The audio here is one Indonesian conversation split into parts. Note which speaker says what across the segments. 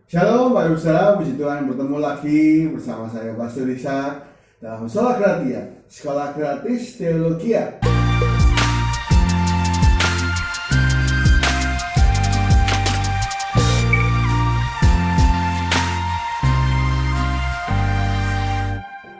Speaker 1: Shalom Pak Ibu Saudara, puji Tuhan bertemu lagi bersama saya Pastor Risa dalam Sola Gratia, Sekolah Gratis Teologia.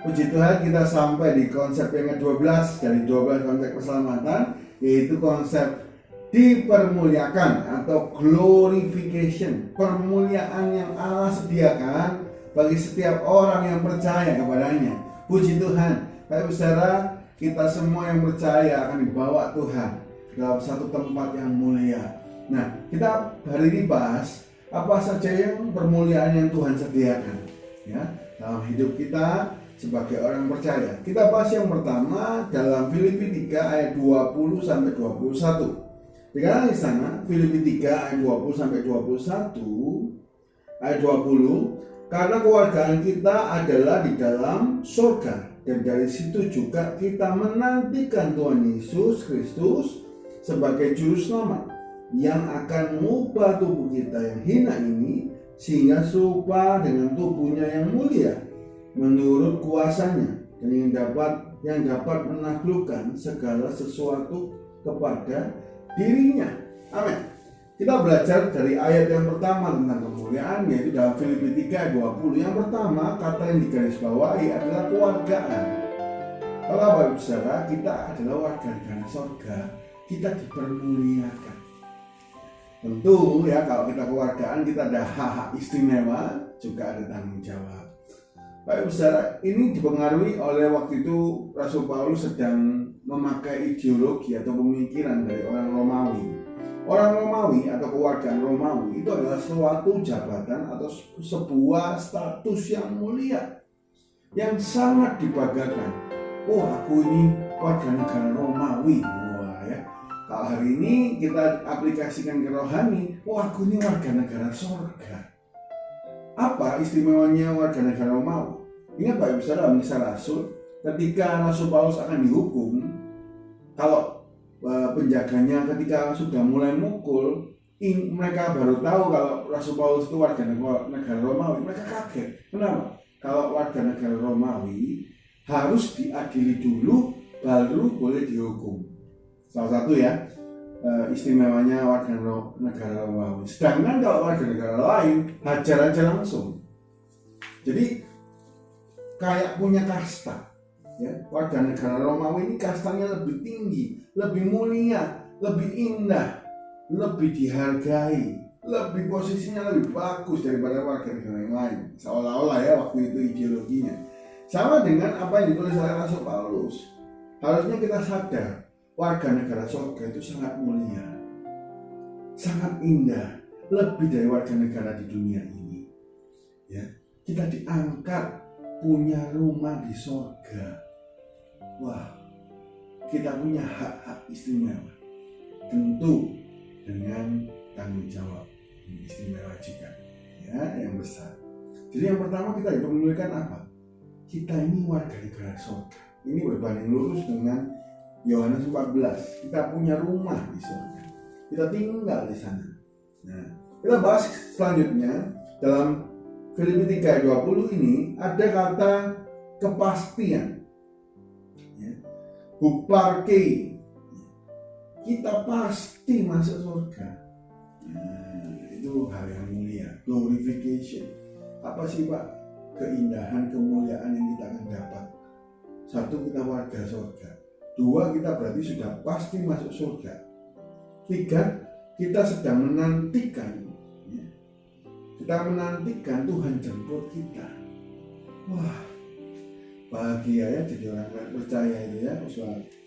Speaker 1: Puji Tuhan, kita sampai di konsep yang ke-12 dari 12 konsep keselamatan, yaitu konsep dipermuliakan atau glorification, permuliaan yang Allah sediakan bagi setiap orang yang percaya kepadanya. Puji Tuhan, Bapak Saudara, kita semua yang percaya akan dibawa Tuhan dalam satu tempat yang mulia. Nah, kita hari ini bahas apa saja yang permuliaan yang Tuhan sediakan ya dalam hidup kita sebagai orang percaya. Kita bahas yang pertama dalam Filipi 3 ayat 20 sampai 21. Dikatakan di sana Filipi 3 ayat 20 sampai 21 ayat 20, karena kewargaan kita adalah di dalam surga, dan dari situ juga kita menantikan Tuhan Yesus Kristus sebagai juru selamat yang akan mengubah tubuh kita yang hina ini sehingga serupa dengan tubuhnya yang mulia menurut kuasanya, dan yang dapat menaklukkan segala sesuatu kepada dirinya. Amin. Kita belajar dari ayat yang pertama tentang kemuliaan, yaitu dalam Filipi 3 ayat 20. Yang pertama, kata yang digarisbawahi adalah kewargaan. Kalau Bapak Saudara, kita adalah warga negara surga, kita dipermuliakan. Tentu ya, kalau kita kewargaan, kita ada hak-hak istimewa, juga ada tanggung jawab. Bapak Saudara, ini dipengaruhi oleh waktu itu Rasul Paulus sedang memakai ideologi atau pemikiran dari orang Romawi. Orang Romawi atau kewargaan Romawi itu adalah suatu jabatan atau sebuah status yang mulia, yang sangat dibanggakan. Oh, aku ini warga negara Romawi. Wah ya. Kalau hari ini kita aplikasikan ke rohani, oh aku ini warga negara surga. Apa istimewanya warga negara Romawi? Ingat Bapak Ibu Saudara, Kisah Rasul, ketika Rasul Paulus akan dihukum, kalau penjaganya ketika sudah mulai mukul, mereka baru tahu kalau Rasul Paulus itu warga negara Romawi. Mereka kaget. Kenapa? Kalau warga negara Romawi harus diadili dulu, baru boleh dihukum. Salah satu ya istimewanya warga negara Romawi. Sedangkan kalau warga negara lain, hajar aja langsung. Jadi kayak punya kasta ya. Warga negara Romawi ini kastanya lebih tinggi, lebih mulia, lebih indah, lebih dihargai, lebih posisinya lebih bagus daripada warga negara yang lain. Seolah-olah ya waktu itu ideologinya. Sama dengan apa yang ditulis oleh Rasul Paulus. Harusnya kita sadar warga negara surga itu sangat mulia, sangat indah, lebih dari warga negara di dunia ini ya. Kita diangkat punya rumah di surga. Wah, kita punya hak-hak istimewa, tentu dengan tanggung jawab yang istimewa juga ya, yang besar. Jadi yang pertama kita dipermuliakan apa? Kita ini warga negara surga. Ini berbanding lurus dengan Yohanes 14. Kita punya rumah di surga, kita tinggal di sana. Nah, kita bahas selanjutnya dalam Filipi 3 ayat 20 ini ada kata kepastian ya. Huparke, kita pasti masuk surga. Nah, itu hal yang mulia. Glorification, apa sih Pak keindahan kemuliaan yang kita akan dapat? Satu, kita warga surga. Dua, kita berarti sudah pasti masuk surga. Tiga, kita sedang menantikan, kita menantikan Tuhan jemput kita. Wah, bahagia ya jadi orang percaya itu ya.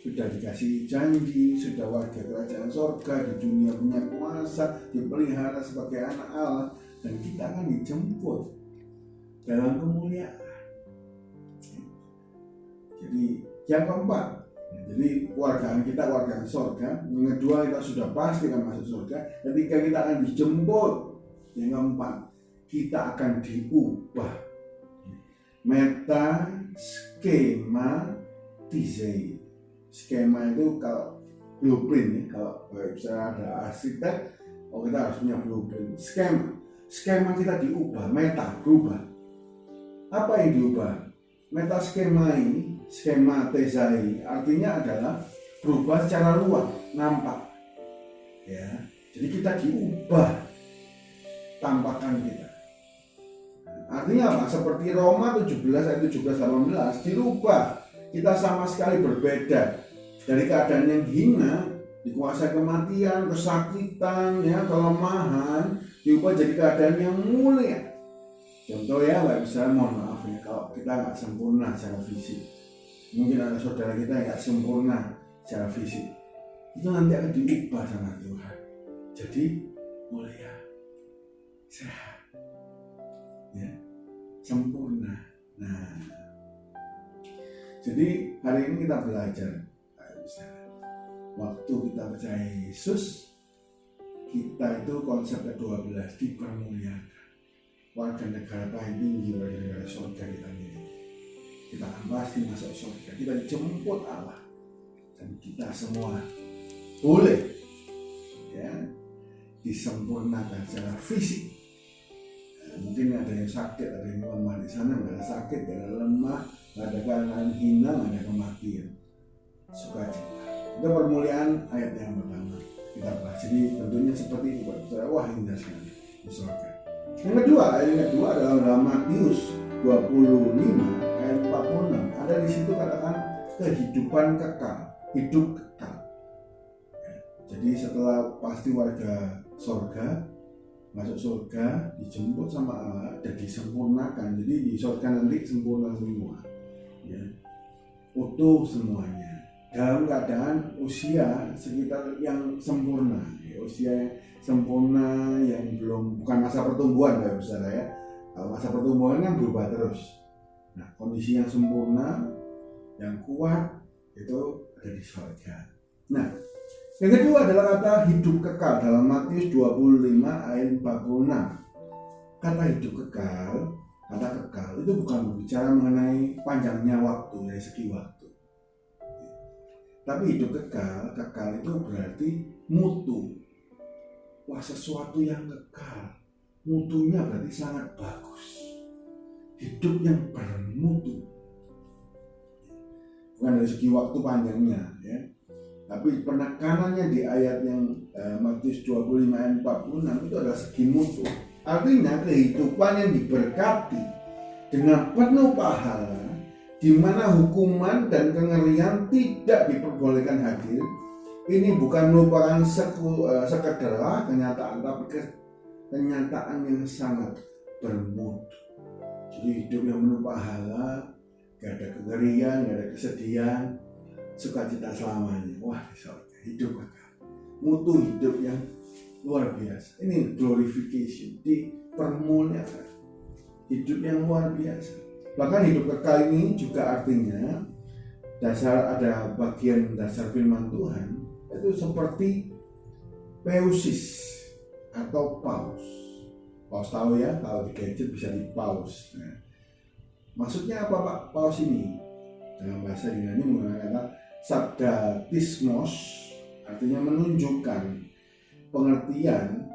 Speaker 1: Sudah dikasih janji, sudah warga kerajaan surga, di dunia punya kuasa, dipelihara sebagai anak Allah, dan kita akan dijemput dalam kemuliaan. Jadi yang keempat, jadi keluargaan kita warga surga. Yang kedua, kita sudah pasti akan masuk surga. Ketiga, kita akan dijemput. Yang keempat, kita akan diubah. Meta skema desain. Skema itu kalau blueprint ya, kalau misalnya ada arsitek, kita harus punya blueprint. Skema skema kita diubah, meta berubah. Apa yang diubah? Meta skema ini, skema tezai, artinya adalah berubah secara luas, nampak. Ya, jadi kita diubah tampakan kita. Artinya apa? Seperti Roma 17 ayat 17-18 dirubah. Kita sama sekali berbeda dari keadaan yang hina, dikuasai kematian, kesakitan, ya, kelemahan, diubah jadi keadaan yang mulia. Contoh ya, saya mohon maaf ya, kalau kita nggak sempurna secara fisik, mungkin ada saudara kita yang nggak sempurna secara fisik, itu nanti akan diubah sama Tuhan jadi mulia, sehat, ya, sempurna. Nah, jadi hari ini kita belajar, waktu kita percaya Yesus, kita itu konsep ke-12 dipermuliakan. Warga negara paling tinggi, warga negara surga kita miliki. Kita akan pasti masuk surga. Kita dijemput Allah, dan kita semua boleh, ya, disempurnakan secara fisik. Mungkin ada yang sakit, ada yang lemah. Di sana nggak ada sakit, nggak ada lemah, nggak ada keadaan hina, nggak ada kematian. Sukacita. Itu permuliaan ayat yang pertama kita bahas. Jadi tentunya seperti itu, Pak. Wah, indah sekali di surga. Yang kedua, ayat yang kedua adalah dalam Matius 25 ayat 46. Ada di situ katakan kehidupan kekal, hidup kekal. Ya, jadi setelah pasti warga surga masuk surga, dijemput sama Allah dan disempurnakan. Jadi di surga nanti sempurna semua, ya, utuh semuanya. Dalam keadaan usia sekitar yang sempurna, ya, usia yang sempurna yang belum, bukan masa pertumbuhan Bapak Saudara ya. Kalau masa pertumbuhan kan berubah terus. Nah, kondisi yang sempurna, yang kuat itu ada di surga. Nah, yang kedua adalah kata hidup kekal dalam Matius 25 ayat 46. Kata hidup kekal, kata kekal itu bukan berbicara mengenai panjangnya waktu dari segi waktu. Tapi hidup kekal, kekal itu berarti mutu. Wah, sesuatu yang kekal, mutunya berarti sangat bagus. Hidup yang bermutu. Bukan dari segi waktu panjangnya, ya. Tapi penekanannya di ayat yang Matius 25 ayat 46 itu adalah segi mutu. Artinya kehidupan yang diberkati dengan penuh pahala, di mana hukuman dan kengerian tidak diperbolehkan hadir. Ini bukan merupakan sekedar kenyataan, tapi kenyataan yang sangat bermutu. Jadi hidup yang penuh pahala, gak ada kengerian, gak ada kesedihan, sukacita selamanya. Wah, hidup kekal, mutu hidup yang luar biasa. Ini glorification, dipermuliakan, hidup yang luar biasa. Bahkan hidup kekal ini juga artinya ada bagian dasar firman Tuhan itu seperti peusis atau paus. Paus tahu ya, kalau di gadget bisa di paus. Nah, maksudnya apa Pak paus ini? Dalam bahasa Yunani menggunakan sabda tismos, artinya menunjukkan pengertian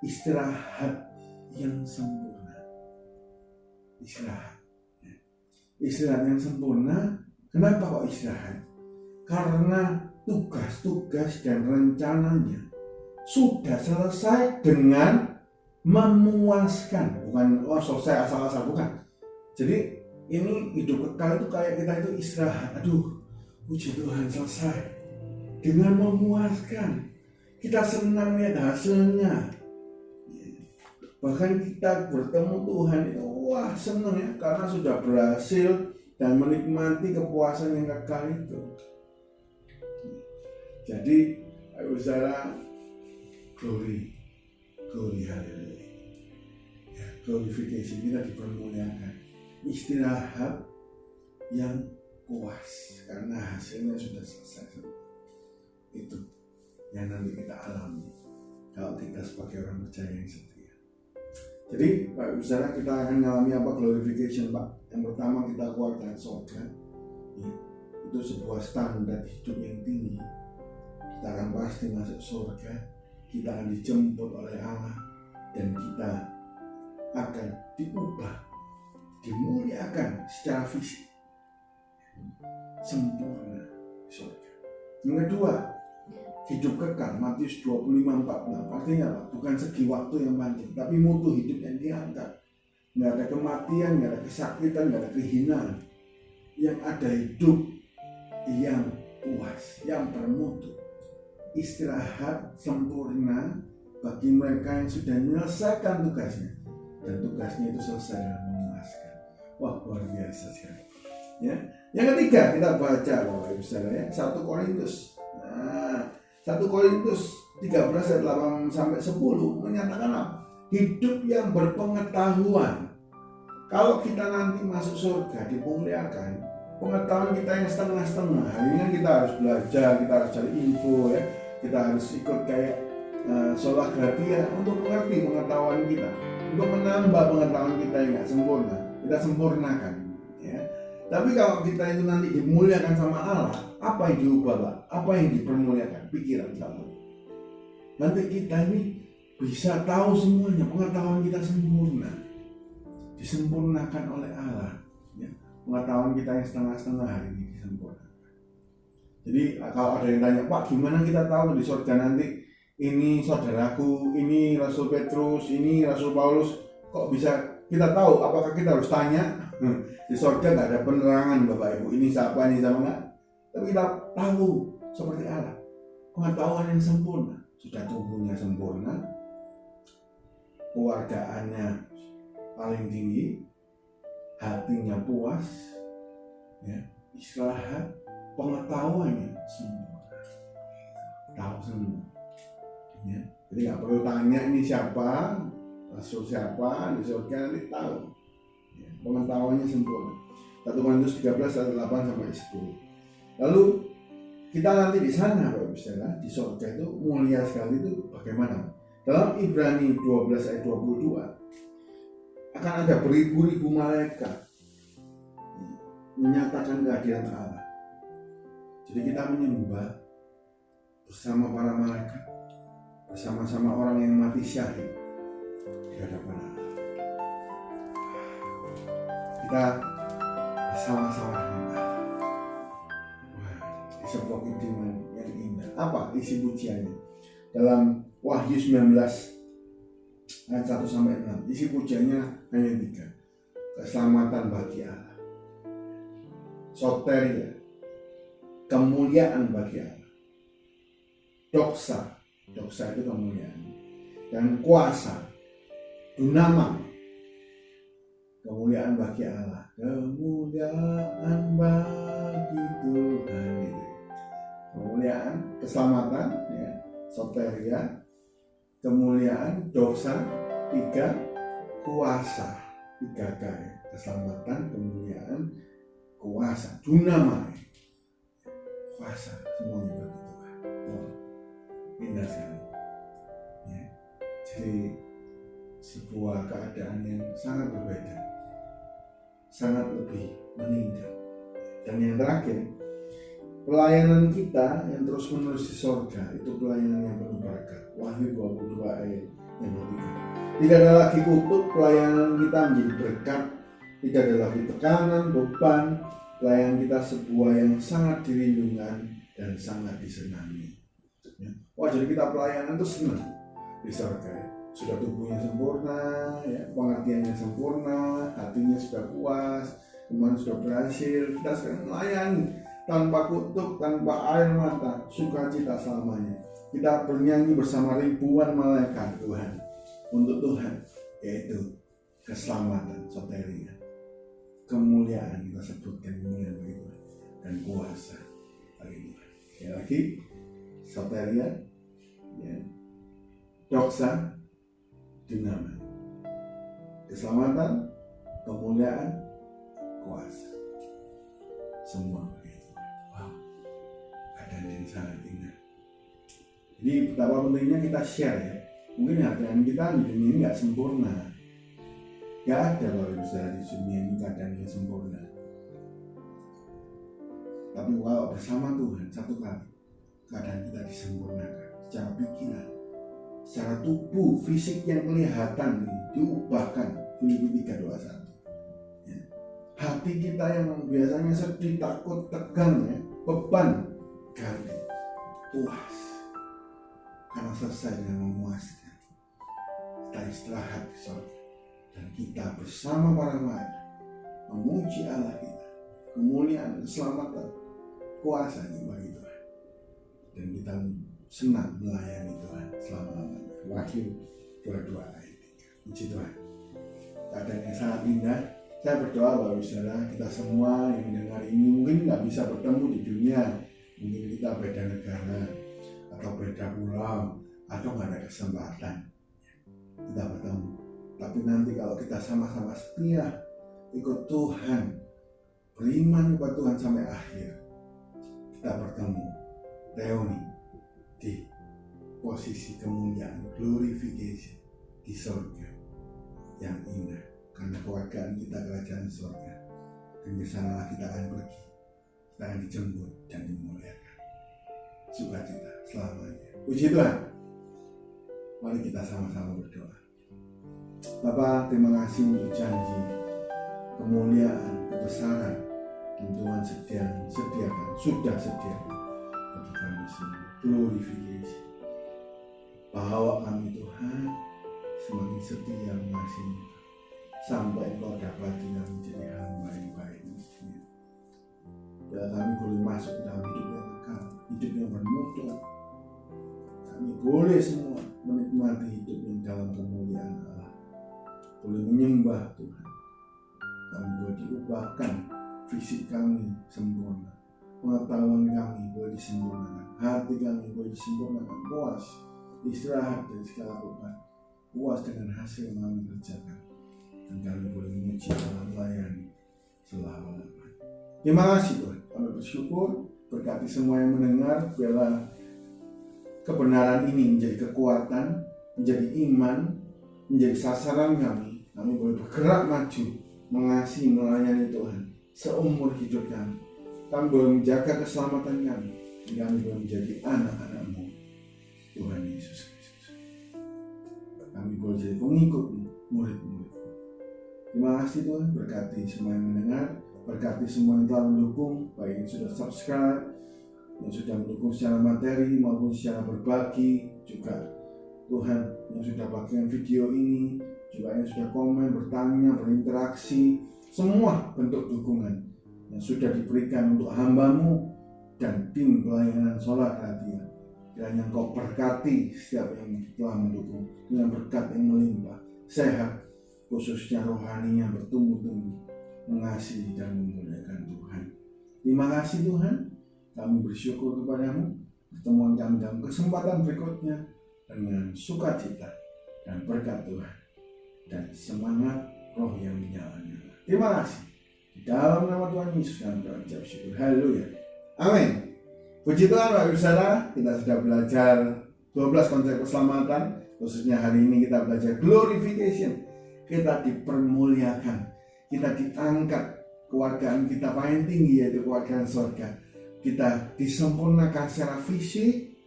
Speaker 1: istirahat yang sempurna. Istirahat yang sempurna. Kenapa kok istirahat? Karena tugas-tugas dan rencananya sudah selesai dengan memuaskan. Bukan selesai asal-asal, bukan. Jadi ini hidup kekal itu kayak kita itu istirahat. Aduh, puji Tuhan, selesai dengan memuaskan. Kita senang lihat hasilnya. Bahkan kita bertemu Tuhan itu wah senang ya, karena sudah berhasil dan menikmati kepuasan yang kekal itu. Jadi saudara, glory haleluya, ya, glorification, kita dipermuliakan, istirahat yang puas karena hasilnya sudah selesai. Itu yang nanti kita alami kalau kita sebagai orang percaya yang setia. Jadi Pak Saudara, kita akan mengalami apa glorification Pak? Yang pertama, kita keluar dari surga, ya, itu sebuah standar hidup yang tinggi. Kita akan pasti masuk surga, kita akan dijemput oleh Allah, dan kita akan diubah, dimuliakan secara fisik, sempurna di surga. Yang kedua, hidup kekal, Matius 25:46. Artinya apa? Bukan segi waktu yang panjang, tapi mutu hidup yang diangkat. Nggak ada kematian, nggak ada kesakitan, nggak ada kehinaan. Yang ada hidup yang puas, yang bermutu. Istirahat sempurna bagi mereka yang sudah menyelesaikan tugasnya. Dan tugasnya itu selesai dengan memuaskan. Wah, luar biasa sekali. Ya. Yang ketiga, kita baca Bapak Ibu Saudara, 1 Korintus. 1 Korintus 13 ayat 8 sampai 10 menyatakan apa? Hidup yang berpengetahuan. Kalau kita nanti masuk surga dimuliakan, pengetahuan kita yang setengah-setengah. Hari ini kita harus belajar, kita harus cari info ya. Kita harus ikut kayak sholat gratia untuk mengerti pengetahuan kita, untuk menambah pengetahuan kita yang nggak sempurna, kita sempurnakan. Ya. Tapi kalau kita itu nanti dimuliakan sama Allah, apa yang diubah Pak? Apa yang dipermuliakan? Pikiran sama. Nanti kita ini bisa tahu semuanya, pengetahuan kita sempurna, disempurnakan oleh Allah. Ya. Pengetahuan kita yang setengah-setengah hari ini disempurnakan. Jadi kalau ada yang tanya, Pak gimana kita tahu di surga nanti ini saudaraku, ini Rasul Petrus, ini Rasul Paulus, kok bisa kita tahu? Apakah kita harus tanya? Di surga nggak ada penerangan Bapak Ibu, ini siapa, ini siapa enggak? Tapi kita tahu seperti Allah, pengetahuan yang sempurna, sudah tubuhnya sempurna, kewargaannya paling tinggi, hatinya puas, ya, istirahat, pengetahuannya sempurna, tahu semua. Ya. Jadi nggak perlu tanya ini siapa, rasul siapa, di surga nanti tahu. Ya. Pengetahuannya sempurna. 1 Korintus 13 ayat 8 sampai 10. Lalu kita nanti di sana Bapak Ibu Saudara, di surga itu mulia sekali itu bagaimana? Dalam Ibrani 12 ayat 22 akan ada beribu-ribu malaikat menyatakan kehadiran Allah. Jadi kita menyembah bersama para malaikat, bersama-sama orang yang mati syahid di hadapan Allah. Kita bersama-sama dengan Allah. Wah, di sebuah keintiman yang indah. Apa isi pujiannya? Dalam Wahyu 19 ayat 1 sampai 6. Isi pujiannya hanya 3. Keselamatan bagi Allah, soteria, kemuliaan bagi Allah, doksa itu kemuliaan, dan kuasa, dunama, kemuliaan bagi Allah, kemuliaan bagi Tuhan, kemuliaan, keselamatan, ya, soteria, kemuliaan, dosa, 3, kuasa, 3K, ya, keselamatan, kemuliaan, kuasa, dunama, kuasa, semuanya bagi Tuhan. Oh, indah sekali. Ya. Jadi sebuah keadaan yang sangat berbeda, sangat lebih meningkat. Dan yang terakhir, pelayanan kita yang terus menerus di surga itu pelayanan yang penuh berkat. Wahyu 22 ayat yang ketiga. Tidak ada lagi kutuk, pelayanan kita menjadi berkat. Tidak ada lagi tekanan, beban. Pelayanan kita sebuah yang sangat dirindukan dan sangat disenangi. Ya. Wah, jadi kita pelayanan itu senang di surga. Ya. Sudah tubuhnya sempurna, ya, pengertiannya sempurna, hatinya sudah puas, kemarin sudah berhasil. Kita sekarang melayani tanpa kutuk, tanpa air mata, sukacita selamanya. Kita bernyanyi bersama ribuan malaikat Tuhan untuk Tuhan, yaitu keselamatan, soteria, kemuliaan, kita sebutkan kemuliaan bagi Tuhan, dan kuasa bagi Tuhan. Sekali lagi, soteria, ya, doksa, dinama, keselamatan, kemuliaan, kuasa, semua bagi Tuhan. Wow, keadaan yang sangat indah. Jadi betapa pentingnya kita share ya. Mungkin keadaan kita di dunia ini nggak sempurna. Gak ada kalau bisa di dunia ini keadaan yang sempurna. Tapi kalau bersama Tuhan satu kali, keadaan kita disempurnakan secara pikiran, secara tubuh, fisik yang kelihatan diubahkan. Filipi 3:21. Ya. Hati kita yang biasanya sedih, takut, tegang, ya, beban, ganti puas karena selesai dengan memuaskan. Kita istirahat di sorga dan kita bersama para malaikat memuji Allah kita, kemuliaan, keselamatan, kuasanya bagi Tuhan, dan kita senang melayani Tuhan selama-lamanya. Wahyu 22 ayat 3. Puji Tuhan. Keadaan yang sangat indah. Saya berdoa Bapak Saudara, kita semua yang mendengar ini mungkin nggak bisa bertemu di dunia, mungkin kita beda negara atau beda pulau atau nggak ada kesempatan kita bertemu. Tapi nanti kalau kita sama-sama setia ikut Tuhan, beriman kepada Tuhan sampai akhir, kita bertemu reuni di posisi kemuliaan, glorification di surga yang indah, karena kewargaan kita kerajaan surga, dan di sanalah kita akan pergi, kita akan dijemput dan dimuliakan. Sukacita selamanya. Puji Tuhan. Mari kita sama-sama berdoa. Bapa, terima kasih untuk janji, kemuliaan, kebesaran yang Tuhan sudah sediakan bagi kami semua. Glorifikasi bahwa kami Tuhan semakin setia mengasihi sampai Engkau dapati kami menjadi hamba yang baik. Biar kami boleh masuk ke dalam hidup yang kekal, hidup yang bermutu. Kami boleh semua menikmati hidup yang dalam kemuliaan Allah, boleh menyembah Tuhan. Kami boleh diubahkan, fisik kami sempurna, pengetahuan kami boleh disempurnakan, hati kami boleh disempurnakan, puas, istirahat dari segala beban, puas dengan hasil yang kami kerjakan, dan kami boleh memuji Allah, melayani selama-lamanya. Terima kasih Tuhan, kami bersyukur, berkati semua yang mendengar, biarlah kebenaran ini menjadi kekuatan, menjadi iman, menjadi sasaran kami. Kami boleh bergerak maju, mengasihi, melayani Tuhan seumur hidup kami. Kami boleh menjaga keselamatan kami, dan kami boleh menjadi anak-anak-Mu, Tuhan Yesus Kristus. Kami boleh jadi pengikut-Mu, murid-murid-Mu. Terima kasih Tuhan, berkati semua yang mendengar, berkati semua yang telah mendukung, baik yang sudah subscribe, yang sudah mendukung secara materi maupun secara berbagi, juga Tuhan yang sudah bagikan video ini, juga yang sudah komen, bertanya, berinteraksi, semua bentuk dukungan yang sudah diberikan untuk hamba-Mu dan tim pelayanan Sola Gratia. Kiranya Engkau berkati setiap yang telah mendukung dengan berkat yang melimpah, sehat, khususnya rohaninya bertumbuh-tumbuh, mengasihi dan memuliakan Tuhan. Terima kasih Tuhan, kami bersyukur kepada-Mu. Pertemuan kami dalam kesempatan berikutnya dengan sukacita dan berkat Tuhan dan semangat roh yang menyala-nyala. Terima kasih. Di dalam nama Tuhan Yesus kami berucap syukur. Haleluya. Amin. Puji Tuhan Bapak Ibu Saudara, kita sudah belajar 12 konsep keselamatan. Khususnya hari ini kita belajar glorification. Kita dipermuliakan, kita diangkat, kewargaan kita paling tinggi yaitu kewargaan surga. Kita disempurnakan secara fisik,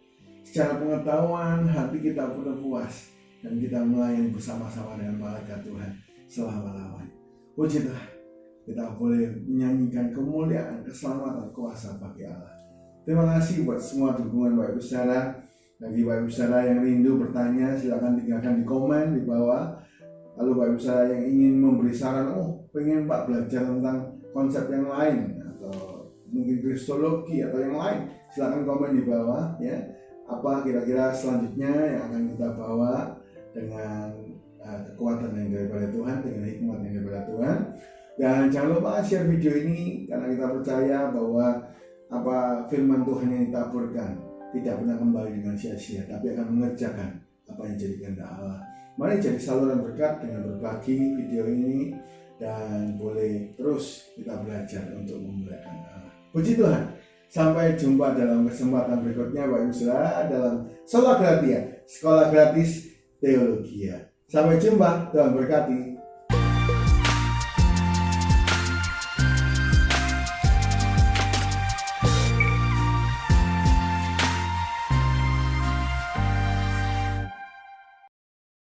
Speaker 1: secara pengetahuan, hati kita pun puas, dan kita melayani bersama-sama dengan malaikat Tuhan selama-lamanya. Puji Tuhan, kita boleh menyanyikan kemuliaan, keselamatan, kuasa bagi Allah. Terima kasih buat semua dukungan Bapak Ibu Saudara. Bagi Bapak Ibu Saudara yang rindu bertanya, silakan tinggalkan di komen di bawah. Lalu Bapak Ibu Saudara yang ingin memberi saran, pengen Pak belajar tentang konsep yang lain atau mungkin kristologi atau yang lain, silakan komen di bawah ya. Apa kira-kira selanjutnya yang akan kita bawa dengan kekuatan yang daripada Tuhan, dengan hikmat yang daripada Tuhan. Dan jangan lupa share video ini, karena kita percaya bahwa apa firman Tuhan yang ditaburkan tidak pernah kembali dengan sia-sia, tapi akan mengerjakan apa yang jadi kehendak Allah. Mari jadi saluran berkat dengan berbagi video ini, dan boleh terus kita belajar untuk memuliakan Allah. Puji Tuhan. Sampai jumpa dalam kesempatan berikutnya Bapak Ibu Saudara dalam Sola Gratia, Sekolah Gratis Teologia. Sampai jumpa, Tuhan berkati.